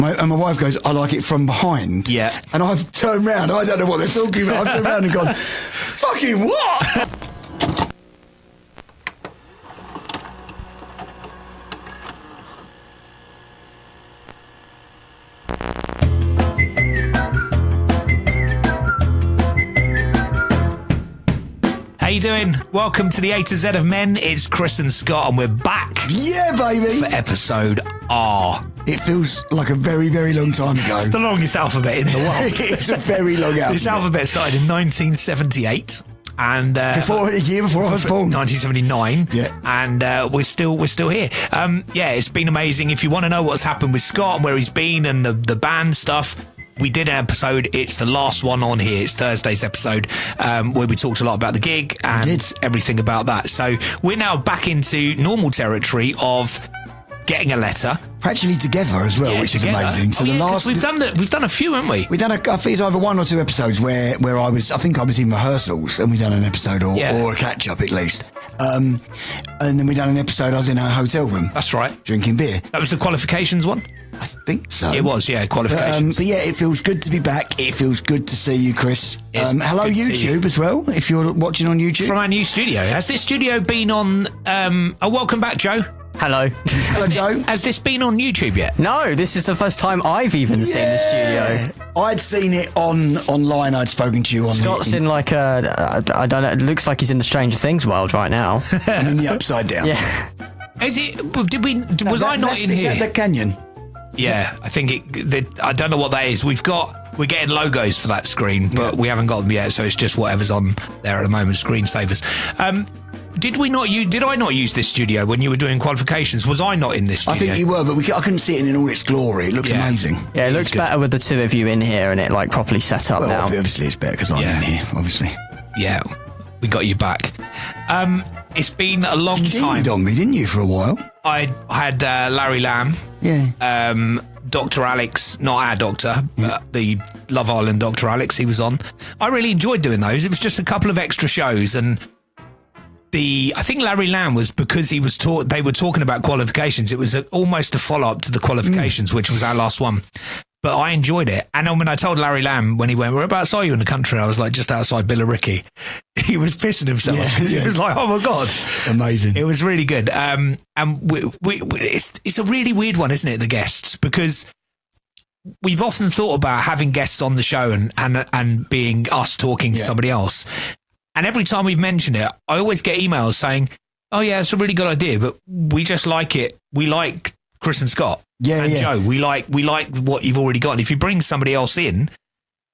my wife goes, I like it from behind. Yeah. And I've turned round. I don't know what they're talking about. I've turned round and gone, fucking what? How you doing? Welcome to the A to Z of Men. It's Chris and Scott, and we're back. Yeah, baby. For episode R. It feels like a very, very long time ago. It's the longest alphabet in the world. It's a very long alphabet. This alphabet started in 1978. And a year before I was born, 1979. Yeah, and we're still here. It's been amazing. If you want to know what's happened with Scott and where he's been and the band stuff, we did an episode. It's the last one on here. It's Thursday's episode where we talked a lot about the gig and everything about that. So we're now back into normal territory of getting a letter. Practically together as well, which is amazing. So we've done a few, haven't we? We've done I think it's either one or two episodes where I think I was in rehearsals and we done an episode or a catch up at least. And then we done an episode I was in a hotel room. That's right. Drinking beer. That was the qualifications one? I think so. It was, qualifications. But it feels good to be back. It feels good to see you, Chris. Hello, YouTube as well, if you're watching on YouTube. From our new studio. Has this studio been on... welcome back, Joe. Hello. Hello, Joe. Has this been on YouTube yet? No, this is the first time I've even seen the studio. I'd seen it online. I'd spoken to you on Scott's in like a... I don't know, it looks like he's in the Stranger Things world right now. I'm in the Upside Down. Yeah. Is it... Was I not in here? Is that the canyon? Yeah, I think I don't know what that is. We're getting logos for that screen, but we haven't got them yet, so it's just whatever's on there at the moment, screensavers. Did I not use this studio when you were doing qualifications? Was I not in this studio? I think you were, but I couldn't see it in all its glory. It looks amazing. Yeah, it looks better with the two of you in here and it like properly set up now. Obviously it's better because I'm in here, obviously. Yeah, we got you back. It's been a long time. You cheated on me, didn't you, for a while? I had Larry Lamb. Yeah. Dr. Alex, not our doctor, but the Love Island Dr. Alex, he was on. I really enjoyed doing those. It was just a couple of extra shows, and I think Larry Lamb was because they were talking about qualifications. It was almost a follow-up to the qualifications, which was our last one. But I enjoyed it. And when I told Larry Lamb, when he went, whereabouts are you in the country? I was like, just outside Billericay. He was pissing himself. He was like, oh my God. Amazing. It was really good. And it's a really weird one, isn't it, the guests? Because we've often thought about having guests on the show and being us talking to somebody else. And every time we've mentioned it, I always get emails saying, oh yeah, it's a really good idea, but we just like it. We like Chris and Scott. Joe, we like what you've already got. And if you bring somebody else in,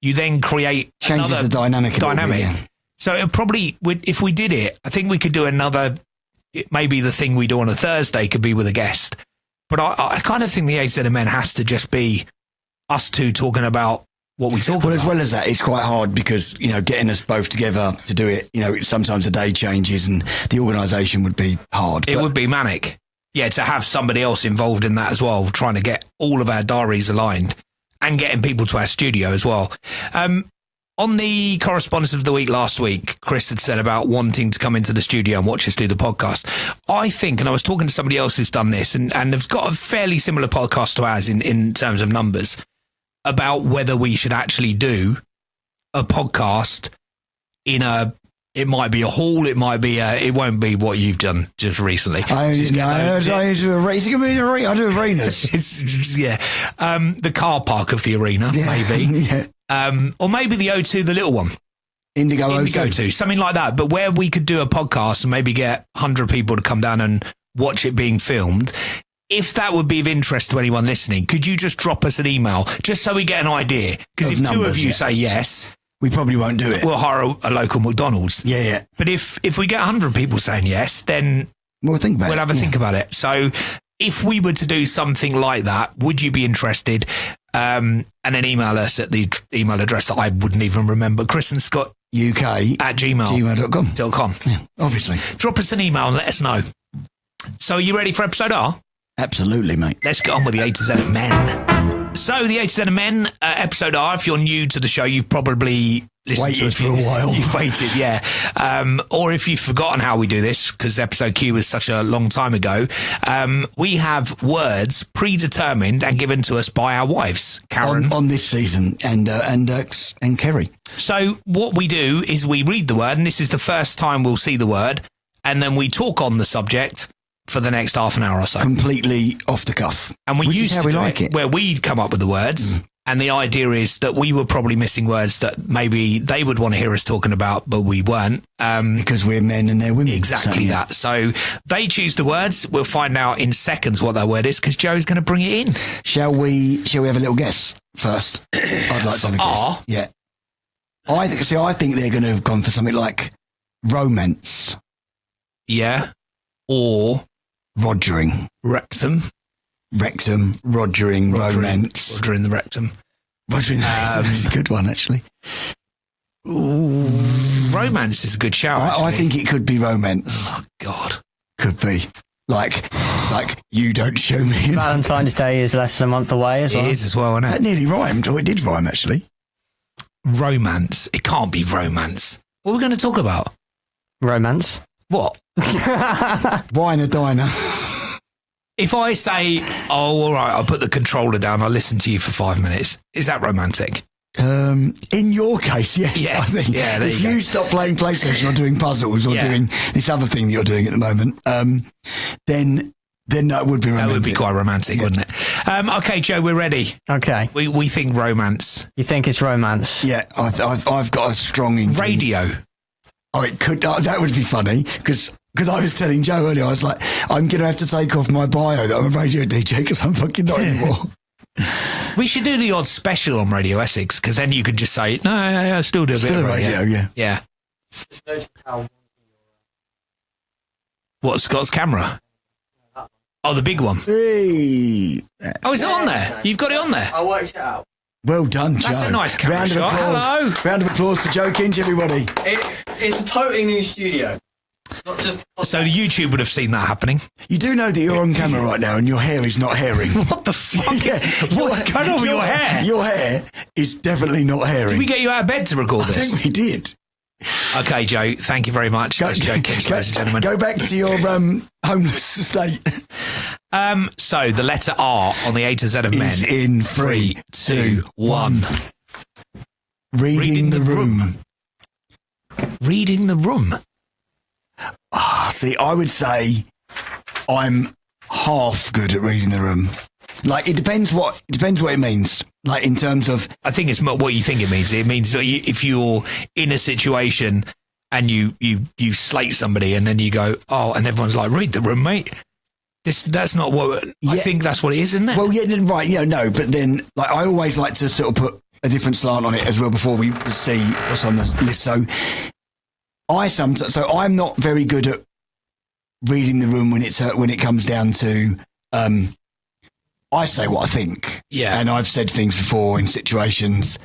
you then changes the dynamic. So it probably, if we did it, I think we could do another, maybe the thing we do on a Thursday could be with a guest. But I kind of think the AZ of Men has to just be us two talking about what we talk about. Well, as well as that, it's quite hard because, getting us both together to do it, sometimes the day changes and the organisation would be hard. It would be manic. Yeah, to have somebody else involved in that as well, trying to get all of our diaries aligned and getting people to our studio as well. On the correspondence of the week last week, Chris had said about wanting to come into the studio and watch us do the podcast. I think, and I was talking to somebody else who's done this and has got a fairly similar podcast to ours in terms of numbers, about whether we should actually do a podcast it might be a hall, it won't be what you've done just recently. I do arenas. The car park of the arena, maybe. Or maybe the O2, the little one. Indigo O2. Something like that. But where we could do a podcast and maybe get 100 people to come down and watch it being filmed. If that would be of interest to anyone listening, could you just drop us an email just so we get an idea? Because if two of you say yes, we probably won't do it. We'll hire a local McDonald's. Yeah. But if we get 100 people saying yes, then we'll have a think about it. So if we were to do something like that, would you be interested? And then email us at the email address that I wouldn't even remember, Chris and Scott UK at gmail.com. Yeah, obviously. Drop us an email and let us know. So are you ready for episode R? Absolutely, mate. Let's get on with the A to Z of Men. So the A to Z of Men, episode R, if you're new to the show, you've probably listened to Waited us for a while. You've waited, yeah. Or if you've forgotten how we do this, because episode Q was such a long time ago, we have words predetermined and given to us by our wives, Karen. On this season, and Kerry. So what we do is we read the word, and this is the first time we'll see the word, and then we talk on the subject for the next half an hour or so. Completely off the cuff. And we Which used is how to we do like it. where we'd come up with the words, and the idea is that we were probably missing words that maybe they would want to hear us talking about, but we weren't. Because we're men and they're women. Exactly so, that. So they choose the words. We'll find out in seconds what that word is, because Joe's going to bring it in. Shall we have a little guess first? I'd like to have a guess. Yeah. I think they're going to have gone for something like romance. Yeah. Or Rogering. rectum. Rectum, rogering, romance. Rodgering the rectum. Rogering is a good one, actually. Ooh, romance is a good shout. I think it could be romance. Oh, God. Could be. Like you don't show me. Valentine's Day is less than a month away as well. It is as well, isn't That it? nearly rhymed. It did rhyme, actually. Romance. It can't be romance. What are we going to talk about? Romance. What? Wine a diner. If I say, oh, all right, I'll put the controller down, I'll listen to you for 5 minutes. Is that romantic? In your case, yes. Yeah. I think Yeah, there if you you go. stop playing PlayStation or doing puzzles or Yeah. doing this other thing that you're doing at the moment, then that would be romantic. That would be quite romantic, wouldn't it? Okay, Joe, we're ready. Okay. We think romance. You think it's romance? Yeah, I've got a strong inkling. Radio. Oh, it could. That would be funny because I was telling Joe earlier, I was like, I'm going to have to take off my bio that I'm a radio DJ because I'm fucking not anymore. We should do the odd special on Radio Essex, because then you could just say, no, I still do a bit Still of a radio, yeah. Yeah. What, Scott's camera? Oh, the big one. Hey. Oh, is it on there? You've got it on there? I worked it out. Well done, Joe. That's a nice camera Round of shot. applause. Hello. Round of applause for Joe Kinch, everybody. It's a totally new studio. It's not just... So the YouTube would have seen that happening. You do know that you're on camera right now and your hair is not hairing. What the fuck? What's going on with your hair? Your hair is definitely not hairing. Did we get you out of bed to record I this? think we did. Okay, Joe, thank you very much. That's Joe Kinch, ladies and gentlemen. Go back to your homeless estate. So the letter R on the A to Z of men. Is in 3, 2, 1. Reading the room. Reading the room. See, I would say I'm half good at reading the room. Like, it depends what it means. Like, in terms of... I think it's not what you think it means. It means that if you're in a situation and you slate somebody and then you go, oh, and everyone's like, read the room, mate. That's not what... I think that's what it is, isn't it? Well, yeah, right, no, but then, like, I always like to sort of put a different slant on it as well before we see what's on the list. So I'm not very good at reading the room when it comes down to I say what I think. Yeah. And I've said things before in situations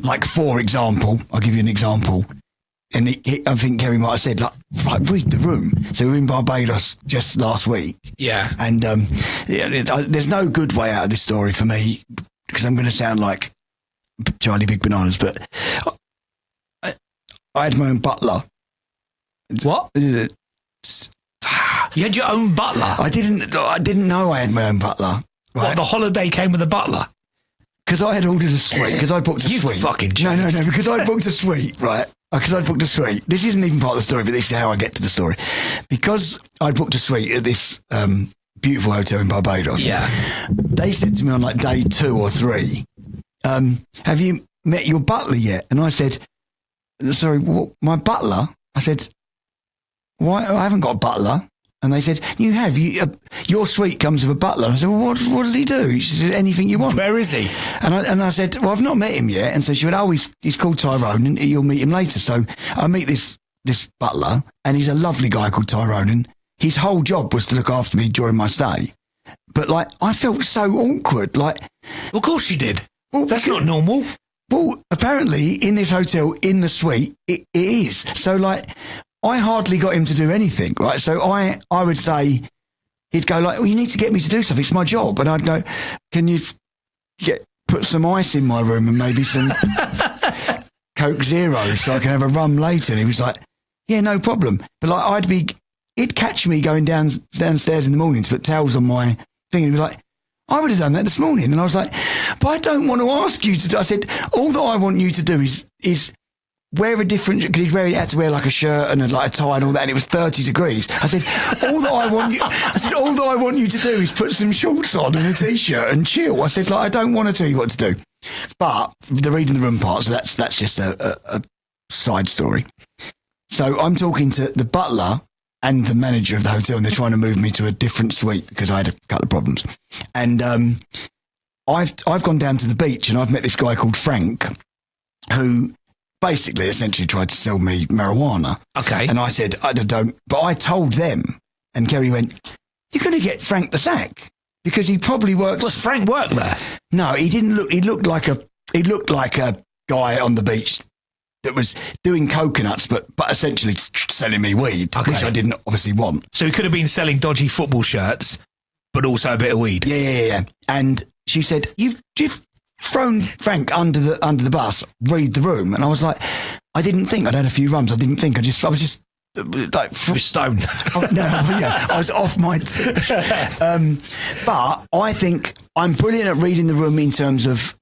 like, for example, I'll give you an example. And I think Kerry might have said, like, read the room. So we were in Barbados just last week. Yeah. And there's no good way out of this story for me because I'm going to sound like Charlie Big Bananas, but I had my own butler. What? You had your own butler? I didn't know I had my own butler. Right? What, the holiday came with a butler? Because I had ordered a suite. Because I booked a You suite. fucking No. genius. Because I booked a suite, right? Because I booked a suite. This isn't even part of the story, but this is how I get to the story. Because I booked a suite at this beautiful hotel in Barbados. Yeah. They said to me on like day 2 or 3, have you met your butler yet? And I said, sorry, what, my butler? I said, why? I haven't got a butler. And they said, you have. Your suite comes with a butler. I said, well, what does he do? She said, anything you want. Where is he? And I said, well, I've not met him yet. And so she went, oh, he's called Tyrone and you'll meet him later. So I meet this butler and he's a lovely guy called Tyrone. And his whole job was to look after me during my stay. But like, I felt so awkward. Like, Of course you did. well, That's not normal. Well, apparently in this hotel, in the suite, it is. So like, I hardly got him to do anything, right? So I would say, he'd go like, well, you need to get me to do stuff. It's my job. And I'd go, can you put put some ice in my room and maybe some Coke Zero so I can have a rum later. And he was like, yeah, no problem. But like he'd catch me going downstairs in the morning to put towels on my thing. And he'd be like, I would have done that this morning. And I was like, but I don't want to ask you to do. I said, all that I want you to do is wear a different, because he had to wear like a shirt and like a tie and all that, and it was 30 degrees. I said, all that I want you to do is put some shorts on and a t-shirt and chill. I said, like, I don't want to tell you what to do. But the reading the room part, so that's just a side story. So I'm talking to the butler and the manager of the hotel, and they're trying to move me to a different suite because I had a couple of problems. And I've gone down to the beach and I've met this guy called Frank, who basically essentially tried to sell me marijuana. Okay. And I said, I don't, but I told them, and Kerry went, you're going to get Frank the sack because he probably works. Does Frank work there? No, he didn't look, he looked like a guy on the beach that was doing coconuts, but essentially selling me weed, which I didn't obviously want. So he could have been selling dodgy football shirts, but also a bit of weed. Yeah. And she said, you've thrown Frank under the bus, read the room. And I was like, I didn't think I'd had a few rums. I didn't think I was just like stoned. I was off my tits. But I think I'm brilliant at reading the room in terms of,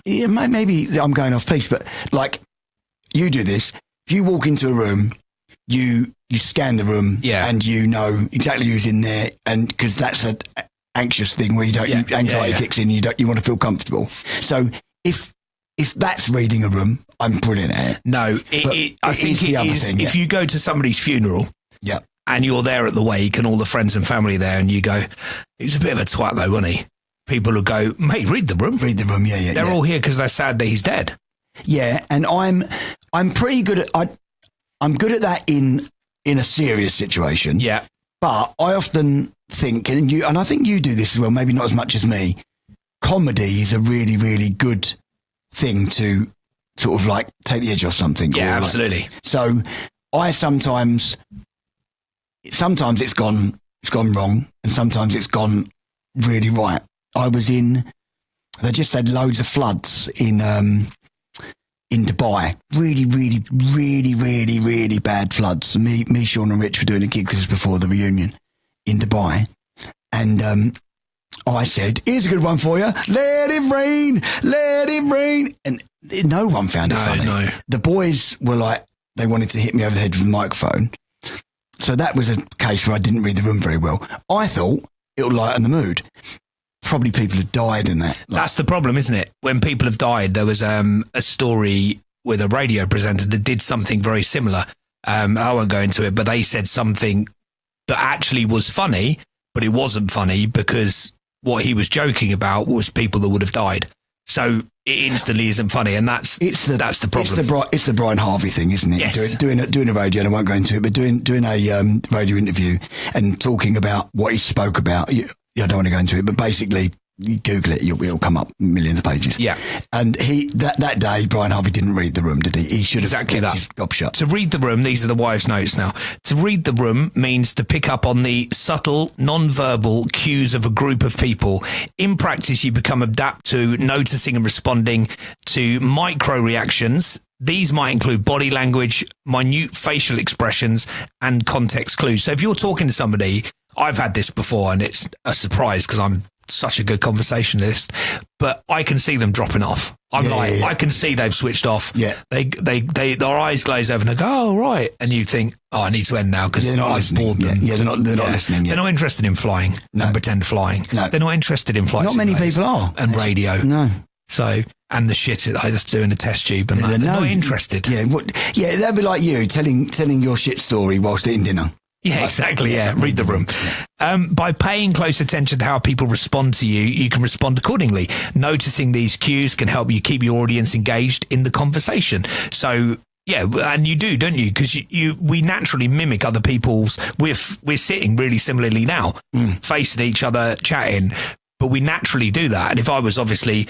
maybe I'm going off piece, but like you do this. If you walk into a room, you scan the room and you know exactly who's in there, and because that's an anxious thing where anxiety kicks in, you want to feel comfortable. So if that's reading a room, I'm brilliant at it. No, I think it is. If you go to somebody's funeral, and you're there at the wake, and all the friends and family there, and you go, he was a bit of a twat though, wasn't he? People will go, mate, read the room. Read the room, yeah. They're all here because they're sad that he's dead. Yeah, and I'm pretty good at I'm good at that in a serious situation. Yeah, but I often think, and I think you do this as well, maybe not as much as me. Comedy is a really, really good thing to sort of like take the edge off something. Yeah, absolutely. So I sometimes it's gone wrong, and sometimes it's gone really right. They just had loads of floods in Dubai. Really, really, really, really, really bad floods. Me, Sean and Rich were doing a gig, this was before the reunion in Dubai. And I said, here's a good one for you. Let it rain, let it rain. And no one found it funny. No. The boys were like, they wanted to hit me over the head with a microphone. So that was a case where I didn't read the room very well. I thought it would lighten the mood. Probably people had died in that. That's the problem, isn't it? When people have died, there was a story with a radio presenter that did something very similar. I won't go into it, but they said something that actually was funny, but it wasn't funny because what he was joking about was people that would have died. So it instantly isn't funny, and that's the problem. It's the Brian Harvey thing, isn't it? Yes. Doing a radio, and I won't go into it, but doing a radio interview and talking about what he spoke about. I don't want to go into it, but basically, you Google it, it'll come up millions of pages. Yeah. And that day, Brian Harvey didn't read the room, did he? He should have exactly kept his gob shut. To read the room, these are the wives' notes now. To read the room means to pick up on the subtle, non-verbal cues of a group of people. In practice, you become adept to noticing and responding to micro reactions. These might include body language, minute facial expressions, and context clues. So if you're talking to somebody, I've had this before, and it's a surprise because I'm such a good conversationalist, but I can see them dropping off. I can see they've switched off. Yeah. Their eyes glaze over and they go, oh, right. And you think, oh, I need to end now because I've bored them. Yeah, they're not listening yet. They're not interested in flying and pretend flying. No. They're not interested in flight. Not many people are. And radio. No. So, and the shit I just do in a test tube and they're not interested. Yeah, that'd be like you telling your shit story whilst eating dinner. Yeah, exactly. Yeah, read the room. By paying close attention to how people respond to you, you can respond accordingly. Noticing these cues can help you keep your audience engaged in the conversation. So, yeah, and you do, don't you? Because we naturally mimic other people's. We're sitting really similarly now, facing each other, chatting, but we naturally do that. And if I was obviously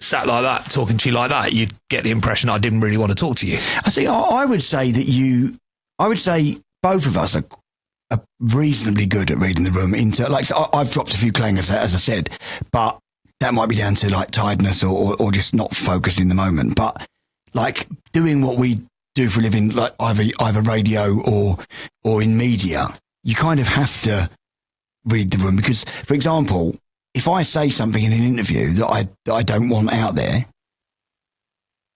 sat like that, talking to you like that, you'd get the impression I didn't really want to talk to you. I would say both of us are reasonably good at reading the room. So I've dropped a few clangers, as I said, but that might be down to like tiredness or just not focusing in the moment. But like doing what we do for a living, like either radio or in media, you kind of have to read the room because, for example, if I say something in an interview that I don't want out there,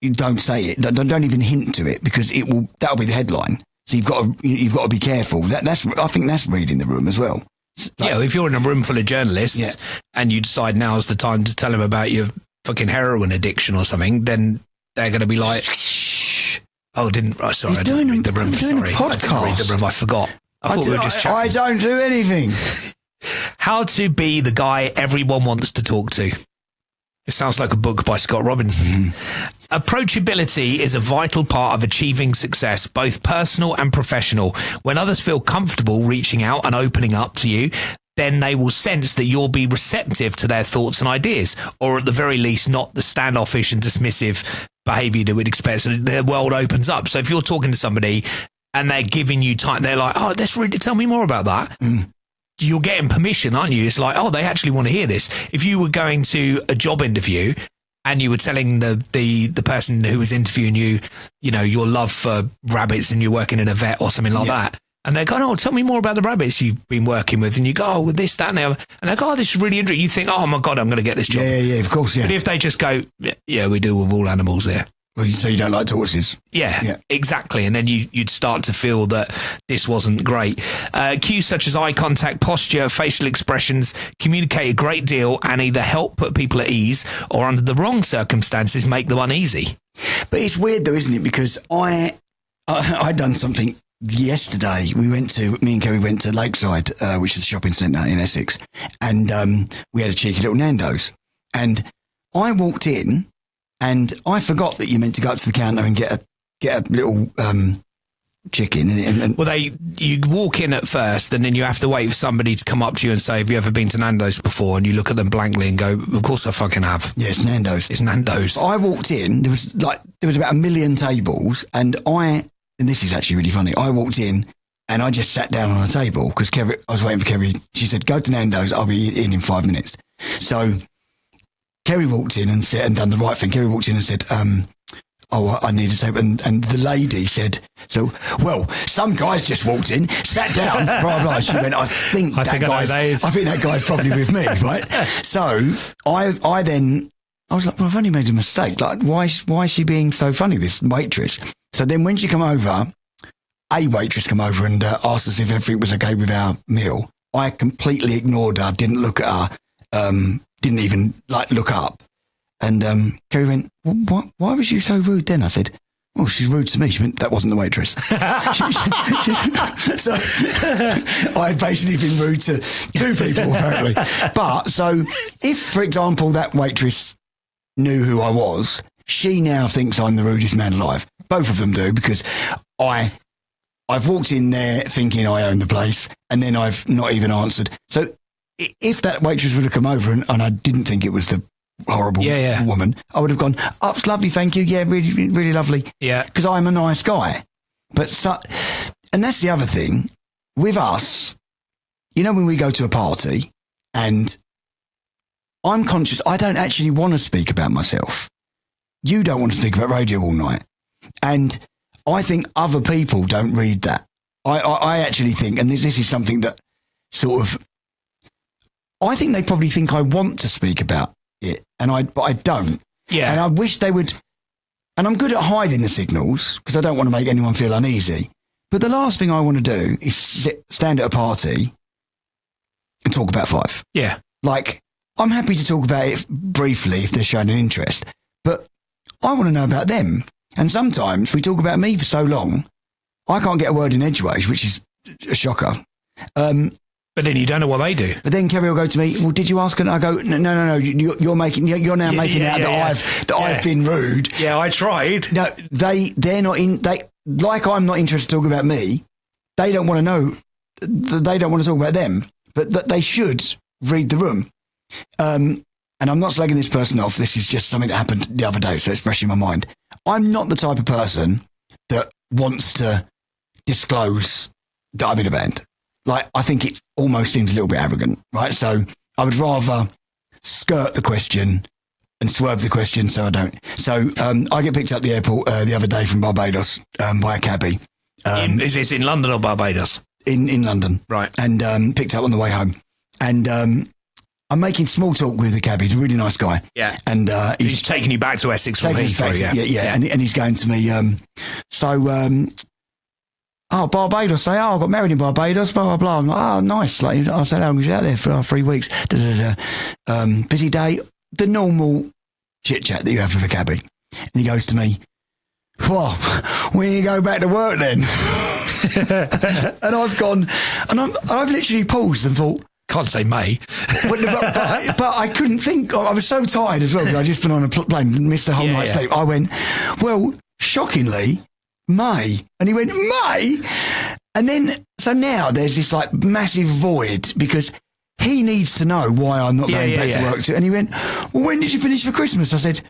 you don't say it. Don't even hint to it because that'll be the headline. So you've got to be careful. I think that's reading the room as well. Like, if you're in a room full of journalists and you decide now's the time to tell them about your fucking heroin addiction or something, then they're going to be like, shh. Oh, sorry, I didn't read the room. Sorry, I didn't read the room. I forgot. I thought we were just chatting. I don't do anything. How to be the guy everyone wants to talk to. It sounds like a book by Scott Robinson. Approachability is a vital part of achieving success, both personal and professional. When others feel comfortable reaching out and opening up to you, then they will sense that you'll be receptive to their thoughts and ideas, or at the very least, not the standoffish and dismissive behaviour that we'd expect. So their world opens up. So if you're talking to somebody and they're giving you time, they're like, oh, that's really, tell me more about that. You're getting permission, aren't you? It's like, oh, they actually want to hear this. If you were going to a job interview and you were telling the person who was interviewing you, you know, your love for rabbits and you're working in a vet or something like that, and they go, oh, tell me more about the rabbits you've been working with. And you go, oh, with this, that, and the other. And they go, oh, this is really interesting. You think, oh, my God, I'm going to get this job. Yeah, of course, yeah. But if they just go, yeah, we deal with all animals there. Well, so you don't like tortoises? Yeah, exactly. And then you'd start to feel that this wasn't great. Cues such as eye contact, posture, facial expressions communicate a great deal and either help put people at ease or under the wrong circumstances make them uneasy. But it's weird though, isn't it? Because I done something yesterday. Me and Kerry went to Lakeside, which is a shopping centre in Essex, and we had a cheeky little Nando's. And I walked in, and I forgot that you meant to go up to the counter and get a little chicken. Well, you walk in at first, and then you have to wait for somebody to come up to you and say, "Have you ever been to Nando's before?" And you look at them blankly and go, "Of course I fucking have." Yeah, it's Nando's. It's Nando's. But I walked in. There was about 1 million tables, and this is actually really funny. I walked in and I just sat down on a table because I was waiting for Kerry. She said, "Go to Nando's. I'll be in 5 minutes." So Kerry walked in and done the right thing. Kerry walked in and said, I need a table. And the lady said, some guys just walked in, sat down, blah, blah. She went, I think that guy's probably with me, right? So I was like, well, I've only made a mistake. Like, why is she being so funny, this waitress? So then when she come over, a waitress come over and asked us if everything was okay with our meal. I completely ignored her, didn't look at her, didn't even look up. And Kerry went, why was you so rude then? I said, well, she's rude to me. She went, that wasn't the waitress. So I had basically been rude to 2 people, apparently. But so if, for example, that waitress knew who I was, she now thinks I'm the rudest man alive. Both of them do, because I've walked in there thinking I own the place, and then I've not even answered. So if that waitress would have come over and I didn't think it was the horrible woman, I would have gone, oh, it's lovely, thank you. Yeah, really, really lovely. Yeah. Because I'm a nice guy. And that's the other thing. With us, you know, when we go to a party and I'm conscious, I don't actually want to speak about myself. You don't want to speak about radio all night. And I think other people don't read that. I actually think, and this is something that sort of, I think they probably think I want to speak about it, but I don't. Yeah. And I wish they would, and I'm good at hiding the signals because I don't want to make anyone feel uneasy. But the last thing I want to do is stand at a party and talk about Fife. Yeah. Like, I'm happy to talk about it briefly if they're showing an interest, but I want to know about them. And sometimes we talk about me for so long, I can't get a word in edgeways, which is a shocker. But then you don't know what they do. But then Kerry will go to me, well, did you ask? And I go, no, you're now making out that I've been rude. Yeah, I tried. No, they're not in, like I'm not interested in talking about me. They don't want to know, they don't want to talk about them, but they should read the room. And I'm not slagging this person off. This is just something that happened the other day, so it's fresh in my mind. I'm not the type of person that wants to disclose that I'm in a band. Like, I think it almost seems a little bit arrogant, right? So I would rather skirt the question and swerve the question so I don't. So I get picked up at the airport the other day from Barbados by a cabbie. Is this in London or Barbados? In London. Right. And picked up on the way home. And I'm making small talk with the cabbie. He's a really nice guy. Yeah. And he's taking you back to Essex from Heathrow, yeah. And he's going to me, Barbados. I got married in Barbados, blah, blah, blah. I'm like, oh, nice. Like, I said, how long was you out there for? 3 weeks. Busy day. The normal chit chat that you have with a cabbie. And he goes to me, well, when you go back to work then? And I've gone, and I've literally paused and thought, can't say May. but I couldn't think. I was so tired as well because I just been on a plane and missed the whole night's sleep. I went, well, shockingly, May. And he went, May? And then, so now there's this like massive void because he needs to know why I'm not going back to work. And he went, well, when did you finish for Christmas? I said,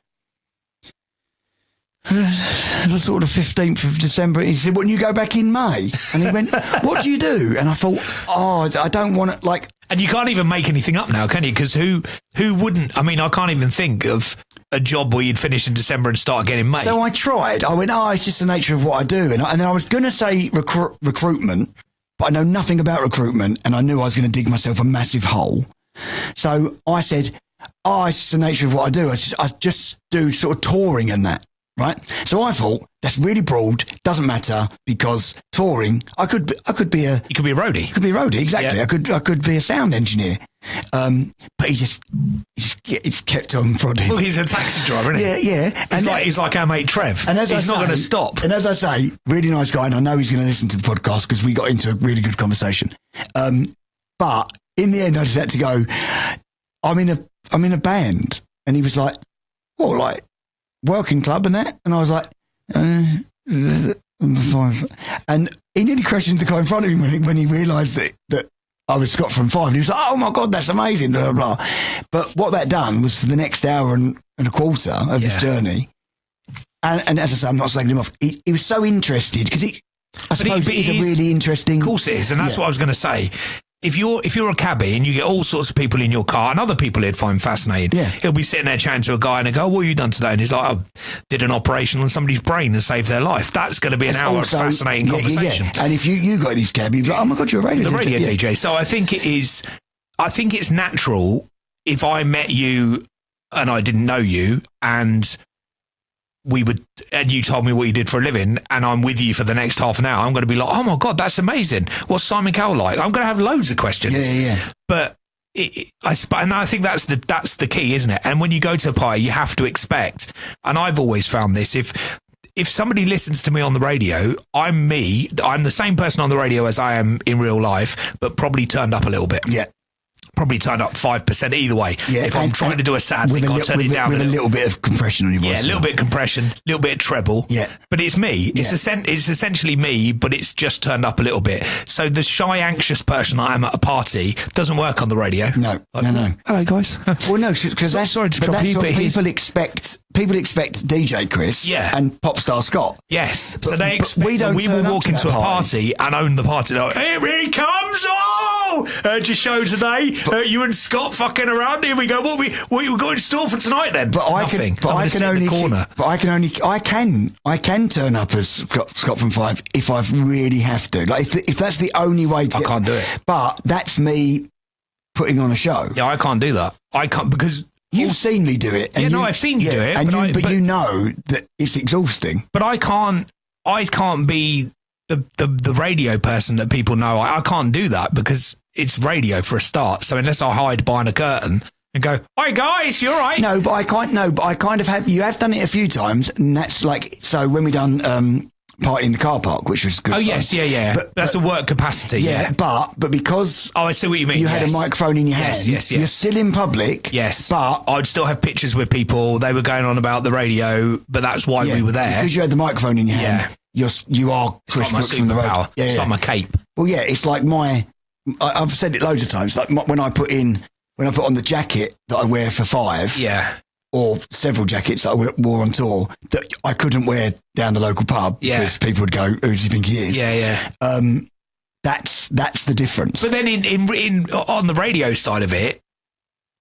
the sort of 15th of December. He said, well, you go back in May? And he went, what do you do? And I thought, I don't want to, like... And you can't even make anything up now, can you? Because who wouldn't? I mean, I can't even think of a job where you'd finish in December and start again in May. So I tried. I went, it's just the nature of what I do. And then I was going to say recruitment, but I know nothing about recruitment, and I knew I was going to dig myself a massive hole. So I said, it's just the nature of what I do. I just do sort of touring and that. Right, so I thought that's really broad. Doesn't matter because touring. I could be a. You could be a roadie. Could be a roadie, exactly. Yeah. I could be a sound engineer. But he just kept on prodding. Well, he's a taxi driver, isn't he? Yeah. He's like our mate Trev. And he's not going to stop. And as I say, really nice guy, and I know he's going to listen to the podcast because we got into a really good conversation. But in the end, I just had to go. I'm in a band, and he was like, "What, like?" Working club and that, and I was like, fine. And he nearly questioned the guy in front of him when he realised that I was Scott from Five. And he was like, oh my God, that's amazing, blah, blah, blah. But what that done was for the next hour and a quarter of this journey, and as I say, I'm not slagging him off, he was so interested because I suppose he's a really interesting... Of course it is, and that's what I was going to say. If you're a cabbie and you get all sorts of people in your car and other people he'd find fascinating, he'll be sitting there chatting to a guy and they go, what have you done today? And he's like, I did an operation on somebody's brain and saved their life. That's going to be an hour of fascinating conversation. And if you got these cabbie, you'd be like, oh my God, you're a radio DJ. The radio DJ. So I think it's natural if I met you and I didn't know you and you told me what you did for a living and I'm with you for the next half an hour, I'm going to be like, oh my God, that's amazing. What's Simon Cowell like? I'm going to have loads of questions. Yeah. But and I think that's the key, isn't it? And when you go to a party, you have to expect, and I've always found this, if somebody listens to me on the radio, I'm the same person on the radio as I am in real life, but probably turned up a little bit. Yeah. Probably turn up 5% either way. Yeah, if I'm trying to do a sad thing, I'll turn it down with a little bit of compression on your voice. Yeah, a little bit of compression, a little bit of treble. Yeah. But it's me. Yeah. It's essentially me, but it's just turned up a little bit. So the shy, anxious person I am at a party doesn't work on the radio. No, no. Hello, guys. Well, no, because that's what people expect. People expect DJ Chris and pop star Scott. Yes. So they expect we will walk into a party and own the party. Like, here he comes! Heard your show today. You and Scott fucking around. Here we go. What you got in store for tonight then? But I can turn up as Scott from Five if I really have to. Like if that's the only way to. I can't do it. But that's me putting on a show. Yeah, I can't do that. I can't because. You've seen me do it. And I've seen you do it. But you know that it's exhausting. But I can't be the radio person that people know. I can't do that because it's radio for a start. So unless I hide behind a curtain and go, "Hi guys, you all right?" No, but I can't. No, but I kind of have. You have done it a few times, and that's like so when we done party in the car park, which was good. Oh fun. yes, yeah. But that's a work capacity. Yeah, but because I see what you mean. You had a microphone in your hand. Yes. You're still in public. Yes, but I'd still have pictures with people. They were going on about the radio, but that's why we were there because you had the microphone in your hand. You are Chris Brooks from the radio. It's like my cape. Well, yeah, it's like I've said it loads of times. Like when I put on the jacket that I wear for Five. Yeah. Or several jackets that I wore on tour that I couldn't wear down the local pub because people would go, "Who does he think he is?" Yeah. That's the difference. But then in on the radio side of it,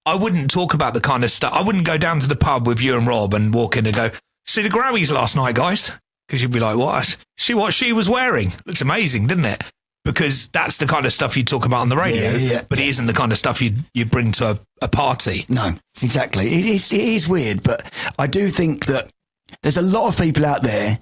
I wouldn't talk about the kind of stuff. I wouldn't go down to the pub with you and Rob and walk in and go, see the Grammys last night, guys? Because you'd be like, what? See what she was wearing? Looks amazing, didn't it? Because that's the kind of stuff you talk about on the radio, but it isn't the kind of stuff you bring to a party. No, exactly. It is weird, but I do think that there's a lot of people out there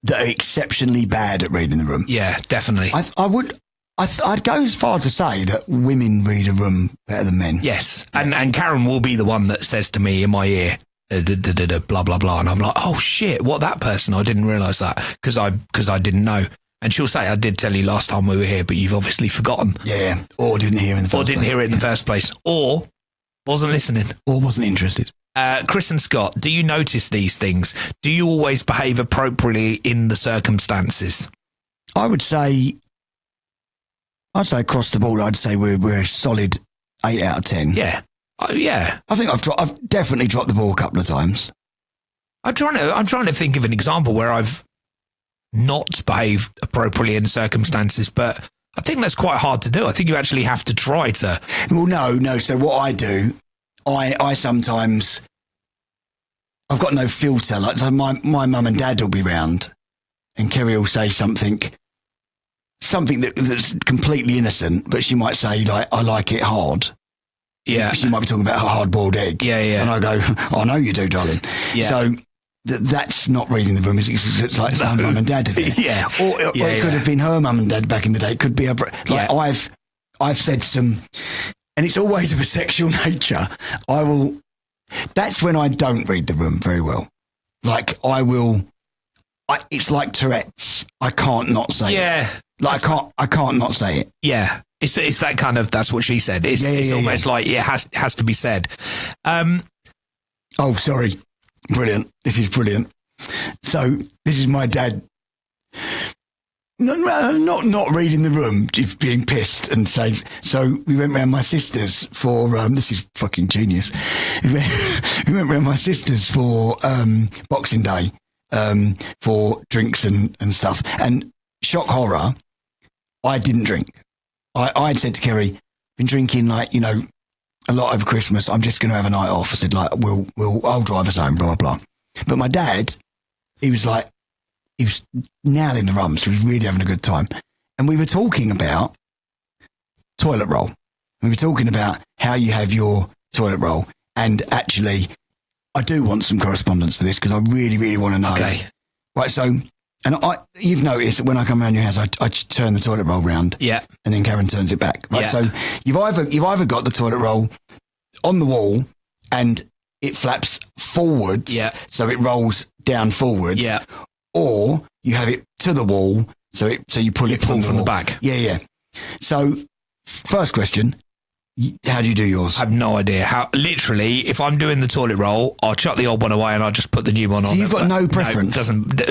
that are exceptionally bad at reading the room. Yeah, definitely. I'd go as far to say that women read a room better than men. Yes, and Karen will be the one that says to me in my ear, blah, blah, blah. And I'm like, oh, shit, what, that person? I didn't realise that because I didn't know. And she'll say, I did tell you last time we were here, but you've obviously forgotten. Yeah, or didn't hear in the first place. Or didn't hear it in the first place. Or wasn't listening. Or wasn't interested. Chris and Scott, do you notice these things? Do you always behave appropriately in the circumstances? I'd say across the board, I'd say we're a solid 8 out of 10. Yeah. Yeah. I think I've definitely dropped the ball a couple of times. I'm trying to think of an example where I've not behaved appropriately in circumstances, but I think that's quite hard to do. I think you actually have to try to. Well, no. So what I do, I sometimes, I've got no filter. Like, so my mum and dad will be round and Kerry will say something that's completely innocent, but she might say, like, I like it hard. Yeah. She might be talking about a hard-boiled egg. Yeah. And I go, oh, I know you do, darling. Yeah. So that's not reading the room. It's like my mum and dad did it. Yeah. Or it could have been her mum and dad back in the day. It could be I've said some, and it's always of a sexual nature. That's when I don't read the room very well. Like it's like Tourette's. I can't not say it. Like I can't not say it. Yeah. It's that kind of, that's what she said. It's almost like it has to be said. Oh, sorry. Brilliant. This is brilliant. So this is my dad. Not reading the room, just being pissed and saying, so we went round my sister's for, this is fucking genius. We went round my sister's for Boxing Day, for drinks and stuff. And shock horror, I didn't drink. I'd said to Kerry, been drinking like, a lot over Christmas. I'm just going to have a night off. I said, like, I'll drive us home, blah, blah, blah. But my dad, he was nailing the rums. He was really having a good time. And we were talking about toilet roll. We were talking about how you have your toilet roll. And actually, I do want some correspondence for this because I really, really want to know. Okay. Right, so, and you've noticed that when I come around your house, I just turn the toilet roll round. Yeah. And then Karen turns it back. Right, yeah. So you've either got the toilet roll on the wall and it flaps forwards. Yeah. So it rolls down forwards. Yeah. Or you have it to the wall, so you pull it from the back. Yeah. So, first question, how do you do yours? I have no idea. Literally, if I'm doing the toilet roll, I'll chuck the old one away and I'll just put the new one on. So you've got no preference?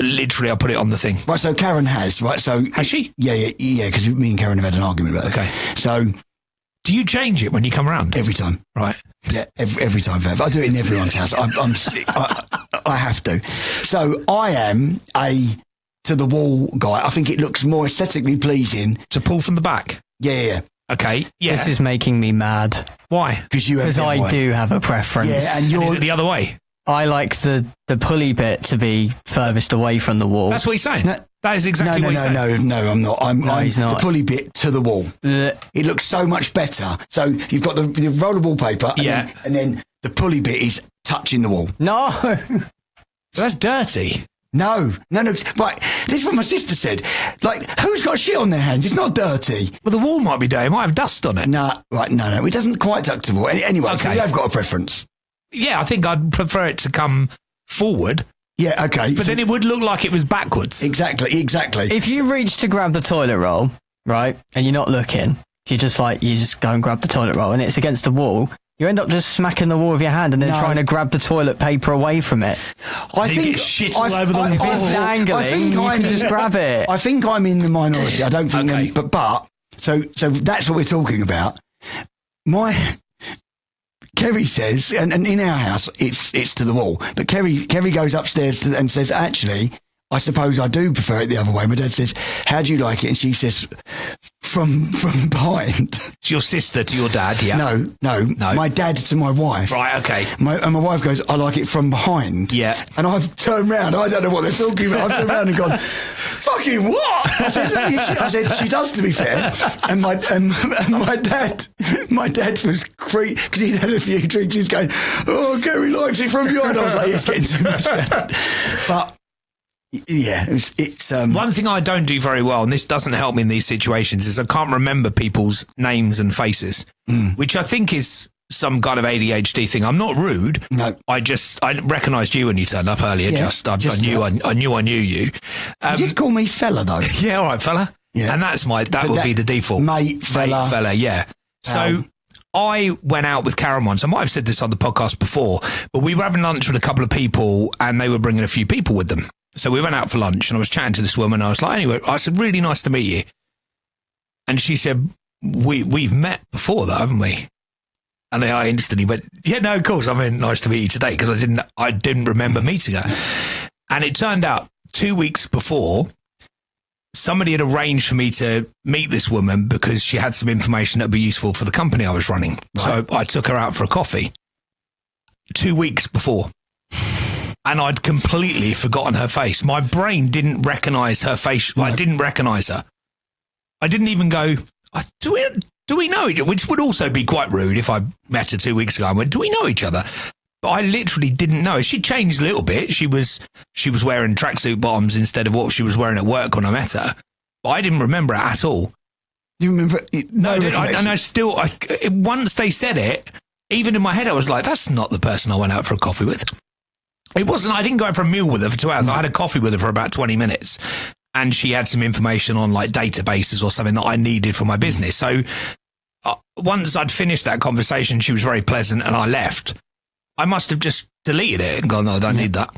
Literally, I'll put it on the thing. Right, so Karen has, right? So has she? Yeah, because me and Karen have had an argument about it. Okay. So, do you change it when you come around? Every time. Right. Yeah, every time, Bev. I do it in everyone's house. I'm sick. I have to. So I am a to-the-wall guy. I think it looks more aesthetically pleasing. To pull from the back? Yeah. Okay, yeah. This is making me mad. Why? Because I do have a preference. Yeah, and is it the other way? I like the pulley bit to be furthest away from the wall. That's what he's saying. That is exactly what he's saying. No, I'm not. I'm he's not. The pulley bit to the wall. It looks so much better. So you've got the roll of wallpaper, and then the pulley bit is touching the wall. No. That's dirty. No. Right, this is what my sister said. Like, who's got shit on their hands? It's not dirty. Well, the wall might be dirty. It might have dust on it. No. It doesn't quite touch the wall. Anyway, okay. So you have got a preference. Yeah, I think I'd prefer it to come forward. Yeah, okay. But then it would look like it was backwards. Exactly. If you reach to grab the toilet roll, right, and you're not looking, you just go and grab the toilet roll and it's against the wall, you end up just smacking the wall with your hand and then trying to grab the toilet paper away from it. I think get shit all over the wall. If it's dangling, you can just grab it. I think I'm in the minority. I don't think okay. But so that's what we're talking about. Kerry says, and in our house, it's to the wall. But Kerry goes upstairs and says, actually, I suppose I do prefer it the other way. My dad says, how do you like it? And she says, from behind. It's your sister to your dad, yeah? No. My dad to my wife. Right, okay. And my wife goes, I like it from behind. Yeah. And I've turned round. I don't know what they're talking about. I've turned round and gone, fucking what? I said, she does, to be fair. And my dad was creeped because he'd had a few drinks. He was going, oh, Gary likes it from behind. I was like, it's getting too much. But yeah, it's one thing I don't do very well, and this doesn't help me in these situations, is I can't remember people's names and faces, which I think is some kind of ADHD thing. I'm not rude. No, I recognised you when you turned up earlier. Yeah, I knew you. You did call me fella though. Yeah, all right, fella. Yeah, and that would be the default. Mate, fella. Yeah. So I went out with Karen once. I might have said this on the podcast before, but we were having lunch with a couple of people, and they were bringing a few people with them. So we went out for lunch, and I was chatting to this woman. I was like, anyway, I said, really nice to meet you. And she said, we've met before though, haven't we? And I instantly went, yeah, no, of course. I mean, nice to meet you today, because I didn't remember meeting her. And it turned out 2 weeks before, somebody had arranged for me to meet this woman because she had some information that would be useful for the company I was running. Right. So I took her out for a coffee 2 weeks before. And I'd completely forgotten her face. My brain didn't recognise her face. No. I didn't recognise her. I didn't even go, do we know each other? Which would also be quite rude if I met her 2 weeks ago. I went, do we know each other? But I literally didn't know. She changed a little bit. She was wearing tracksuit bottoms instead of what she was wearing at work when I met her. But I didn't remember it at all. Do you remember? No, once they said it, even in my head, I was like, that's not the person I went out for a coffee with. It wasn't, I didn't go out for a meal with her for 2 hours. I had a coffee with her for about 20 minutes, and she had some information on like databases or something that I needed for my business. So once I'd finished that conversation, she was very pleasant and I left. I must have just deleted it and gone, no, I don't need that.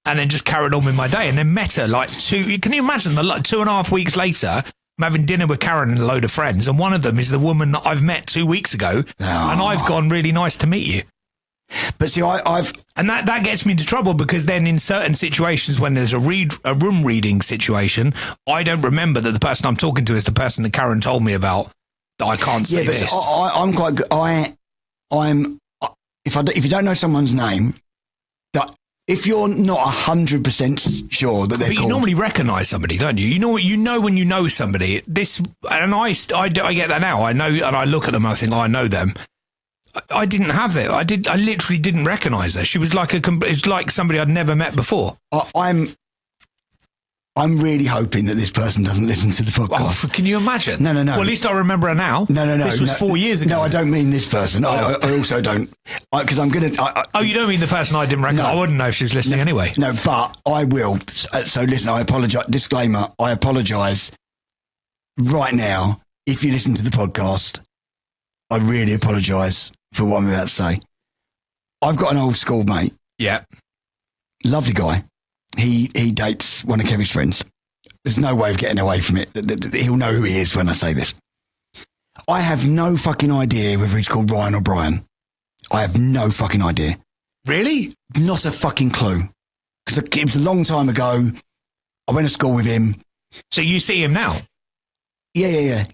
And then just carried on with my day, and then met her can you imagine 2.5 weeks later, I'm having dinner with Karen and a load of friends, and one of them is the woman that I've met 2 weeks ago, and I've gone, really nice to meet you. But see, and that gets me into trouble, because then in certain situations when there's a room reading situation, I don't remember that the person I'm talking to is the person that Karen told me about. That I can't say this. I'm quite good. If you don't know someone's name, that if you're not 100% sure that they're but you normally recognise somebody, don't you? You know when you know somebody. I get that now. I know, and I look at them and I think, I know them. I didn't have that. I literally didn't recognise her. She was it's like somebody I'd never met before. I'm really hoping that this person doesn't listen to the podcast. Oh, can you imagine? No. Well, at least I remember her now. No. This was 4 years ago. No, I don't mean this person. I also don't. Because I'm going to... Oh, you don't mean the person I didn't recognise? No. I wouldn't know if she was listening anyway. No, but I will. So listen, I apologise. Disclaimer, I apologise right now. If you listen to the podcast, I really apologise for what I'm about to say. I've got an old school mate. Yeah. Lovely guy. He dates one of Kevin's friends. There's no way of getting away from it. He'll know who he is when I say this. I have no fucking idea whether he's called Ryan or Brian. I have no fucking idea. Really? Not a fucking clue. Because it was a long time ago. I went to school with him. So you see him now? Yeah.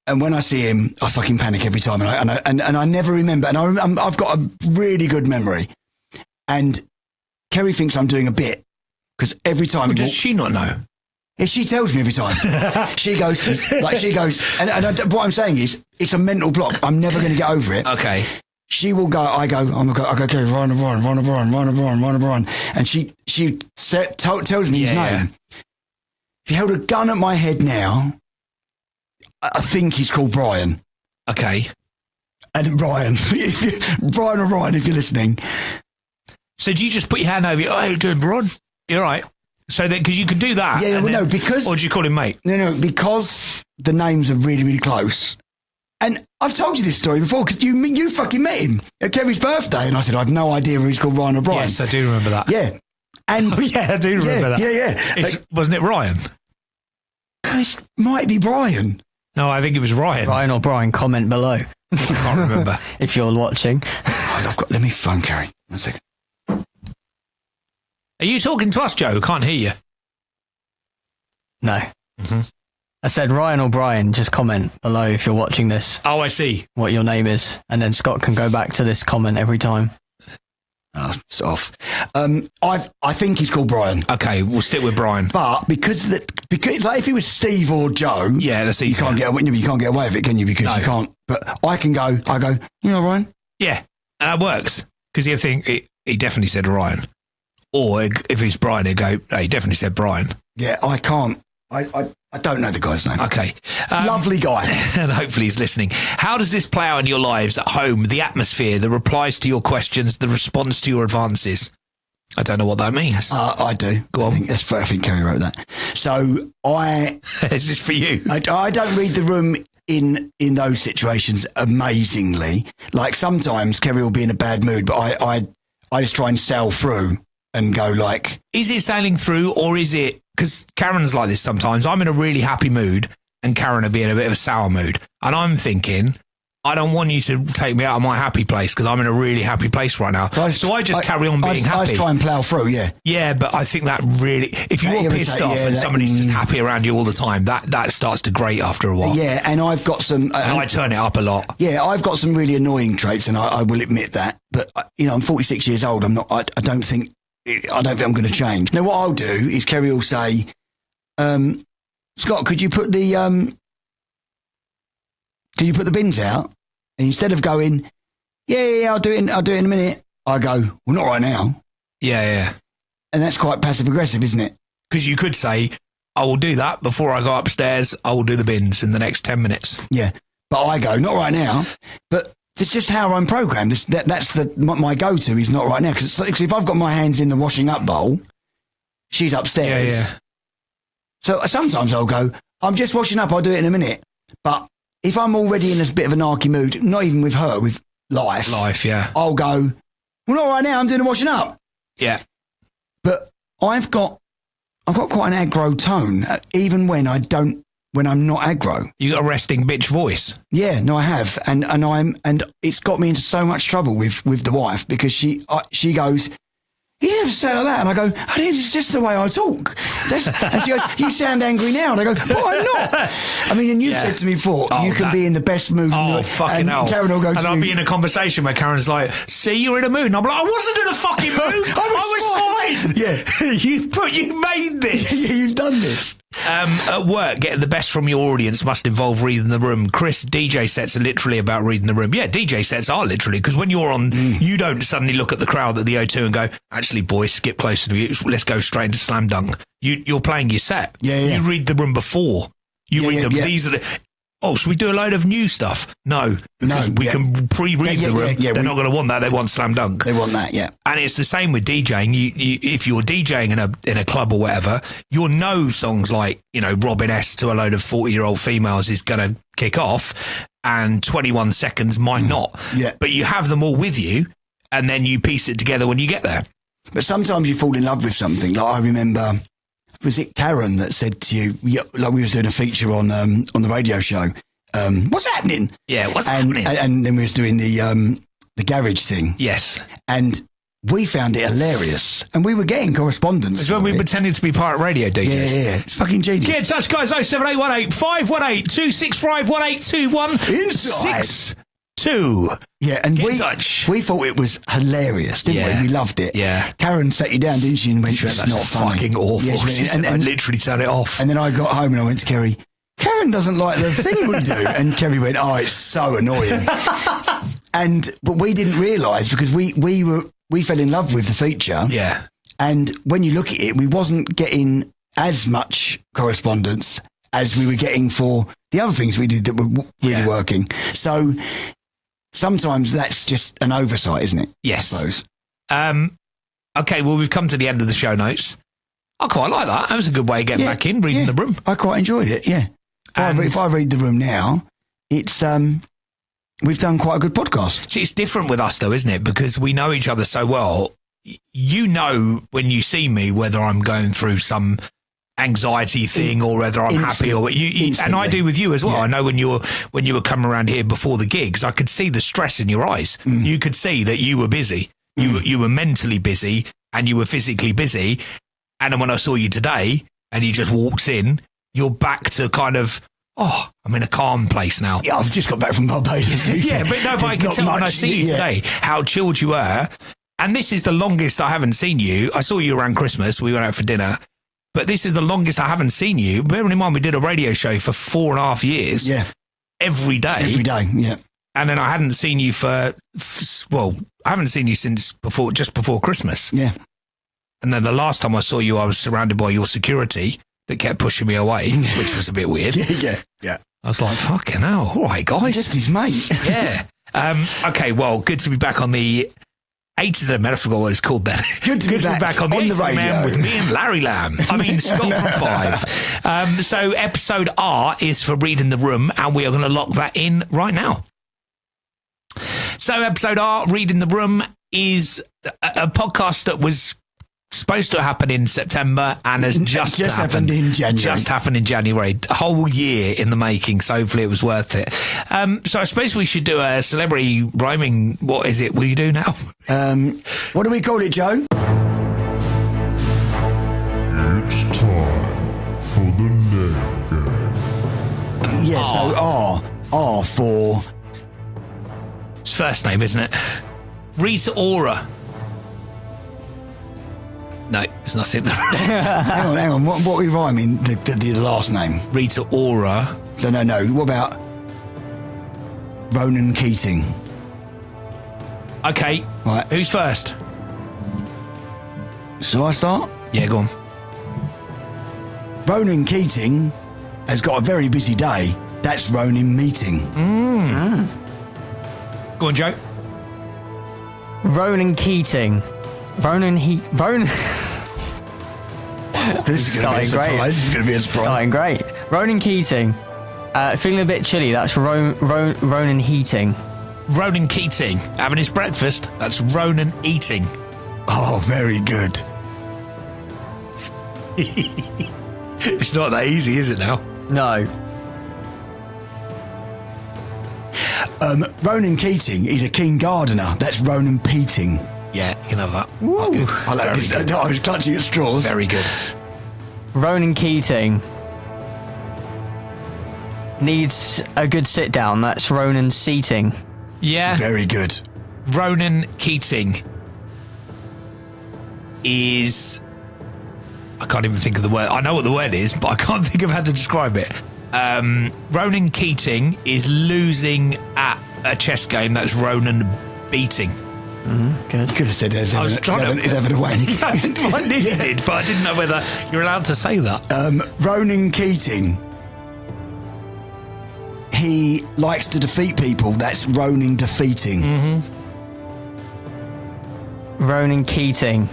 And when I see him, I fucking panic every time. And I never remember. And I've got a really good memory. And Kerry thinks I'm doing a bit. Because every time... Well, does she not know? Yeah, she tells me every time. she goes, and what I'm saying is, it's a mental block. I'm never going to get over it. Okay. She will go, I go, okay, Ryan. And she tells me his name. Yeah. If you held a gun at my head now, I think he's called Brian. Okay. And Brian, Brian or Ryan, if you're listening. So do you just put your hand over? How you doing, Brian? You're right. So that because you can do that. Yeah, well, no, because... Or do you call him mate? No, because the names are really, really close. And I've told you this story before, because you fucking met him at Kevin's birthday, and I said, I have no idea whether he's called Ryan or Brian. Yes, I do remember that. Yeah. And I do remember that. Yeah. Wasn't it Ryan? It might be Brian. No, I think it was Ryan. Ryan or Brian, comment below. I can't remember. If you're watching. Let me phone Kerry. 1 second. Are you talking to us, Joe? Can't hear you. No. Mm-hmm. I said Ryan or Brian, just comment below if you're watching this. Oh, I see. What your name is. And then Scott can go back to this comment every time. Oh, it's off. I think he's called Brian. Okay, we'll stick with Brian. But because like if he was Steve or Joe, Yeah, that's easy. you can't get away with it, can you? Because No. you can't. But I go, you know, Brian? Yeah, and that works. Because you think he definitely said Ryan. Or if it's Brian, he'd go, he definitely said Brian. Yeah, I can't. I don't know the guy's name. Okay. Lovely guy. And hopefully he's listening. How does this play out in your lives at home? The atmosphere, the replies to your questions, the response to your advances? I don't know what that means. I do. Go on. I think Kerry wrote that. So Is this for you? I don't read the room in those situations amazingly. Like sometimes Kerry will be in a bad mood, but I just try and sail through and go like... Is it sailing through, or is it... Because Karen's like this sometimes. I'm in a really happy mood and Karen will be in a bit of a sour mood. And I'm thinking, I don't want you to take me out of my happy place because I'm in a really happy place right now. So I just carry on being happy. I just try and plough through, yeah. Yeah, but I think that really... If you're pissed off and somebody's just happy around you all the time, that starts to grate after a while. Yeah, and I've got some... and I turn it up a lot. Yeah, I've got some really annoying traits and I will admit that. But, I'm 46 years old. I don't think I'm going to change. Now, what I'll do is Kerry will say... Scott, could you put the bins out? And instead of going, yeah, I'll do it in a minute, I go, well, not right now. Yeah. And that's quite passive aggressive, isn't it? Because you could say, I will do that before I go upstairs. I will do the bins in the next 10 minutes. Yeah, but I go, not right now. But it's just how I'm programmed. That's my go-to is not right now. Because if I've got my hands in the washing up bowl, she's upstairs. Yeah. So sometimes I'll go, I'm just washing up, I'll do it in a minute. But if I'm already in a bit of an arky mood, not even with her, with life, yeah. I'll go, well, not right now, I'm doing the washing up. Yeah. But I've got quite an aggro tone, even when I'm not aggro. You got a resting bitch voice. Yeah, no, I have. And it's got me into so much trouble with the wife because she goes, you didn't have to say it like that. And I go, it's just the way I talk. And she goes, you sound angry now. And I go, but I'm not. I mean, and you've said to me before, you can be in the best mood. Fucking hell. Karen will go and I'll be in a conversation where Karen's like, see, you're in a mood. And I'm like, I wasn't in a fucking mood. I was fine. Yeah. You made this. Yeah, you've done this. At work, getting the best from your audience must involve reading the room. Chris, DJ sets are literally about reading the room. Yeah, DJ sets are literally, because when you're on, you don't suddenly look at the crowd at the O2 and go, actually, boys, skip closer to me. Let's go straight into Slam Dunk. You're playing your set. Yeah. You read the room before. You read them. Yeah. These are the... Oh, should we do a load of new stuff? No, because we can pre-read the room. Yeah, They're not going to want that. They want Slam Dunk. They want that, yeah. And it's the same with DJing. You if you're DJing in a club or whatever, you'll know songs like, Robin S to a load of 40-year-old females is going to kick off, and 21 Seconds might not. Yeah. But you have them all with you, and then you piece it together when you get there. But sometimes you fall in love with something. Like I remember, was it Karen that said to you, like we was doing a feature on the radio show, what's happening? Yeah, what's happening? And then we was doing the garage thing. Yes. And we found it hilarious. And we were getting correspondence. It's when we pretended to be pirate radio DJs. Yeah. It's fucking genius. Get in touch, guys. 07818 518 265 1821 Inside. 62. Yeah, and Get in we touch. thought it was hilarious, didn't Yeah. we? We loved it. Yeah. Karen sat you down, didn't she? And went, it's That's not funny. fucking awful. Yeah, She said, I literally turn it off. And then I got home and I went to Kerry, Karen doesn't like the thing we do. And Kerry went, oh, it's so annoying. But we didn't realise because we fell in love with the feature. Yeah. And when you look at it, we wasn't getting as much correspondence as we were getting for the other things we did that were really working. So sometimes that's just an oversight, isn't it? Yes. I suppose. Okay, well, we've come to the end of the show notes. I quite like that. That was a good way of getting back in, reading the room. I quite enjoyed it, yeah. If I read the room now, it's we've done quite a good podcast. See, it's different with us, though, isn't it? Because we know each other so well. You know when you see me whether I'm going through some anxiety thing or whether I'm happy or you and I do with you as well. Yeah. I know when you were coming around here before the gigs, I could see the stress in your eyes. You could see that you were busy. You were mentally busy and you were physically busy. And then when I saw you today and you just walked in you're back to kind of, I'm in a calm place now. Yeah, I've just got back from Barbados. Yeah, but no, but I can tell when I see you today how chilled you were. And this is the longest I haven't seen you. I saw you around Christmas. We went out for dinner. But this is the longest I haven't seen you. Bearing in mind, we did a radio show for 4.5 years. Yeah. Every day. Every day, yeah. And then I hadn't seen you I haven't seen you since just before Christmas. Yeah. And then the last time I saw you, I was surrounded by your security that kept pushing me away, which was a bit weird. Yeah. I was like, fucking hell. All right, guys. Just his mate. Yeah. Okay, well, good to be back on the 80s. I forgot what it's called then. Good to be back on the radio Man with me and Larry Lamb. I mean, Scott from 5. So episode R is for Reading the Room, and we are going to lock that in right now. So episode R, Reading the Room, is a podcast that was supposed to happen in September and has just happened in January. Just happened in January. A whole year in the making, so hopefully it was worth it. So I suppose we should do a celebrity rhyming. What is it? Will you do now? What do we call it, Joe? It's time for the name game. Yeah, so R for... It's first name, isn't it? Rita Ora. No, there's nothing there. hang on. What are we rhyming? The last name? Rita Ora. So no. What about Ronan Keating? Okay. Right. Who's first? Shall I start? Yeah, go on. Ronan Keating has got a very busy day. That's Ronan Meeting. Go on, Joe. Ronan Keating. Ronan. This is going to be a surprise. This is going to be a surprise. Starting great. Ronan Keating. Feeling a bit chilly. That's Ronan Heating. Ronan Keating. Having his breakfast. That's Ronan Eating. Oh, very good. It's not that easy, is it now? No. Ronan Keating is a keen gardener. That's Ronan Peating. Yeah, you can have that. That's good. I like this. I was clutching at straws. Very good. Ronan Keating needs a good sit down. That's Ronan Seating. Yeah. Very good. Ronan Keating is... I can't even think of the word. I know what the word is, but I can't think of how to describe it. Ronan Keating is losing at a chess game. That's Ronan beating. Good. You could have said there's I was trying to... Evan away. I nearly did, but I didn't know whether you're allowed to say that. Ronan Keating. He likes to defeat people. That's Ronan defeating. Ronan Keating.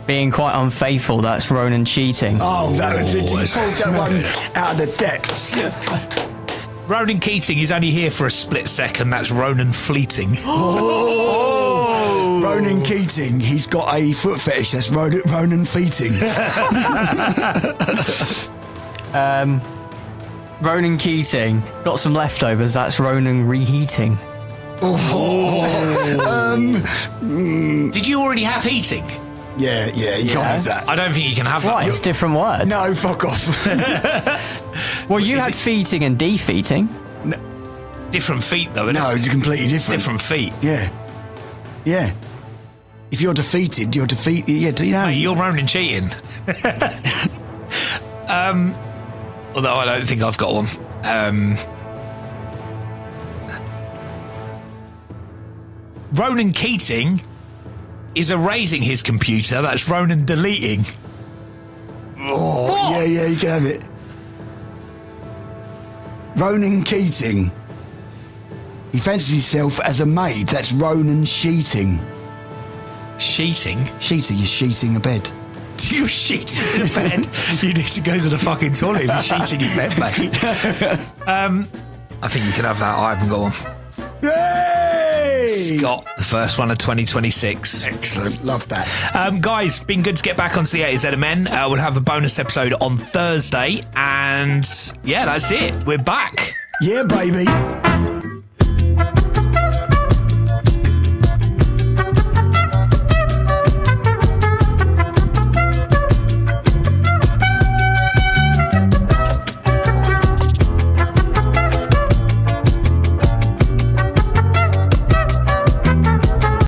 Being quite unfaithful. That's Ronan cheating. Oh, that was it. You pulled that one out of the depths. Ronan Keating is only here for a split second. That's Ronan fleeting. Ronan Keating, he's got a foot fetish. That's Ronan feeting. Ronan Keating got some leftovers. That's Ronan reheating. Did you already have heating? Yeah, you can't have that. I don't think you can have Why? that. It's a different word. No, fuck off. Well, you had feeting and defeating. Different feet, though, isn't No, it? it's completely different. Different feet. Yeah. If you're defeated, you're defeated. Yeah, do you know? Mate, you're Ronan cheating. Although I don't think I've got one. Ronan Keating is erasing his computer. That's Ronan deleting. Oh, What? yeah, you can have it. Ronan Keating. He fancies himself as a maid. That's Ronan sheeting. Sheeting? Sheeting is sheeting a bed. You're sheeting in bed. You need to go to the fucking toilet. You're sheeting in bed, mate. I think you can have that. I haven't got one. Hey! Scott, the first one of 2026. Excellent. Love that. Guys, been good to get back on C8ZMN. We'll have a bonus episode on Thursday. And yeah, that's it. We're back. Yeah, baby.